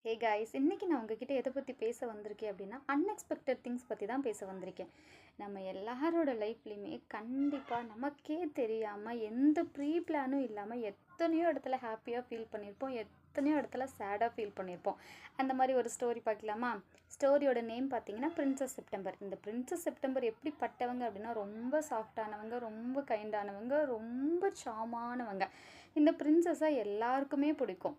Hey guys, இன்னைக்கு நான் உங்ககிட்ட எதை பற்றி பேச வந்திருக்கேன் அப்படின்னா அன்எக்ஸ்பெக்டட் திங்ஸ் பற்றி தான் பேச வந்திருக்கேன். நம்ம எல்லாரோட லைஃப்லையுமே கண்டிப்பாக நமக்கே தெரியாமல் எந்த ப்ரீ பிளானும் இல்லாமல் எத்தனையோ இடத்துல ஹாப்பியாக ஃபீல் பண்ணியிருப்போம், எத்தனையோ இடத்துல சேடாக ஃபீல் பண்ணியிருப்போம். அந்த மாதிரி ஒரு ஸ்டோரி பார்க்கலாமா? ஸ்டோரியோட நேம் பார்த்தீங்கன்னா பிரின்சஸ் செப்டம்பர். இந்த பிரின்சஸ் செப்டம்பர் எப்படிப்பட்டவங்க அப்படின்னா ரொம்ப சாஃப்டானவங்க, ரொம்ப கைண்டானவங்க, ரொம்ப சாமானவங்க. இந்த பிரின்சஸை எல்லாருக்குமே பிடிக்கும்.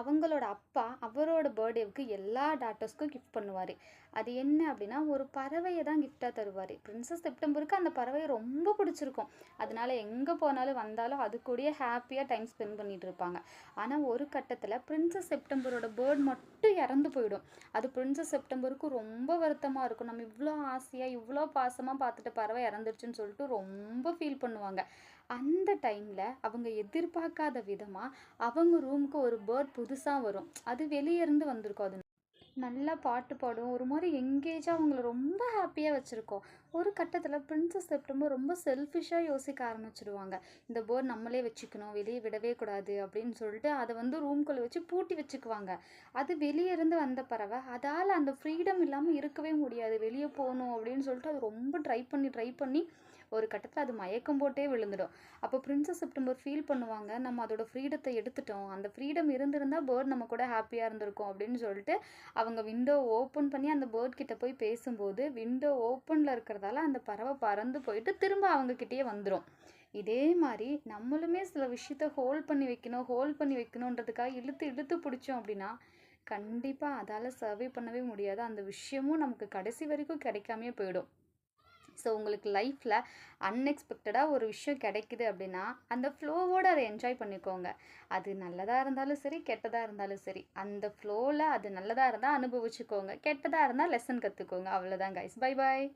அவங்களோட அப்பா அவரோட பர்த்டேவுக்கு எல்லா டாட்டர்ஸ்க்கும் கிஃப்ட் பண்ணுவார். அது என்ன அப்படின்னா ஒரு பறவையை தான் கிஃப்டாக தருவார். பிரின்சஸ் செப்டம்பருக்கு அந்த பறவையை ரொம்ப பிடிச்சிருக்கும். அதனால எங்கே போனாலும் வந்தாலும் அது கூடயே ஹாப்பியாக டைம் ஸ்பெண்ட் பண்ணிட்டு இருப்பாங்க. ஆனால் ஒரு கட்டத்தில் பிரின்சஸ் செப்டம்பரோட பேர்ட் மட்டும் இறந்து போயிடும். அது பிரின்சஸ் செப்டம்பருக்கு ரொம்ப வருத்தமாக இருக்கும். நம்ம இவ்வளோ ஆசையாக இவ்வளோ பாசமாக பார்த்துட்டு பறவை இறந்துருச்சுன்னு சொல்லிட்டு ரொம்ப ஃபீல் பண்ணுவாங்க. அந்த டைமில் அவங்க எதிர்பார்க்காத விதமாக அவங்க ரூமுக்கு ஒரு பேர்ட் புதுசாக வரும். அது வெளியே இருந்து வந்திருக்கும். அது நல்லா பாட்டு பாடும், ஒரு மாதிரி எங்கேஜாக அவங்கள ரொம்ப ஹாப்பியாக வச்சுருக்கோம். ஒரு கட்டத்தில் பிரின்சஸ் செப்டம்பர் ரொம்ப செல்ஃபிஷாக யோசிக்க ஆரம்பிச்சிடுவாங்க. இந்த பேர்ட் நம்மளே வச்சுக்கணும், வெளியே விடவே கூடாது அப்படின்னு சொல்லிட்டு அதை ரூம்குள்ளே வச்சு பூட்டி வச்சுக்குவாங்க. அது வெளியே இருந்து வந்த பறவை, அதால் அந்த ஃப்ரீடம் இல்லாமல் இருக்கவே முடியாது. வெளியே போகணும் அப்படின்னு சொல்லிட்டு அது ரொம்ப ட்ரை பண்ணி ஒரு கட்டத்தில் அது மயக்கம் போட்டே விழுந்துடும். அப்போ பிரின்சஸ் செப்டம்பர் ஃபீல் பண்ணுவாங்க, நம்ம அதோட ஃப்ரீடத்தை எடுத்துட்டோம், அந்த ஃப்ரீடம் இருந்திருந்தால் பேர்ட் நம்ம கூட ஹாப்பியாக இருந்திருக்கும் அப்படின்னு சொல்லிட்டு அவங்க விண்டோ ஓப்பன் பண்ணி அந்த பேர்ட் கிட்ட போய் பேசும்போது விண்டோ ஓப்பனில் இருக்கிறதால அந்த பறவை பறந்து போயிட்டு திரும்ப அவங்கக்கிட்டேயே வந்துடும். இதே மாதிரி நம்மளுமே சில விஷயத்த ஹோல்ட் பண்ணி வைக்கணுன்றதுக்காக இழுத்து இழுத்து பிடிச்சோம் அப்படின்னா கண்டிப்பாக அதால் சர்வே பண்ணவே முடியாது. அந்த விஷயமும் நமக்கு கடைசி வரைக்கும் கிடைக்காமே போயிடும். ஸோ உங்களுக்கு லைஃப்பில் அன்எக்ஸ்பெக்டடாக ஒரு விஷயம் கிடைக்குது அப்படின்னா அந்த ஃப்ளோவோடு அதை என்ஜாய் பண்ணிக்கோங்க. அது நல்லதாக இருந்தாலும் சரி, கெட்டதாக இருந்தாலும் சரி, அந்த ஃப்ளோவில் அது நல்லதாக இருந்தால் அனுபவிச்சுக்கோங்க, கெட்டதாக இருந்தால் லெசன் கற்றுக்கோங்க. அவ்வளோதான் கைஸ். Bye bye.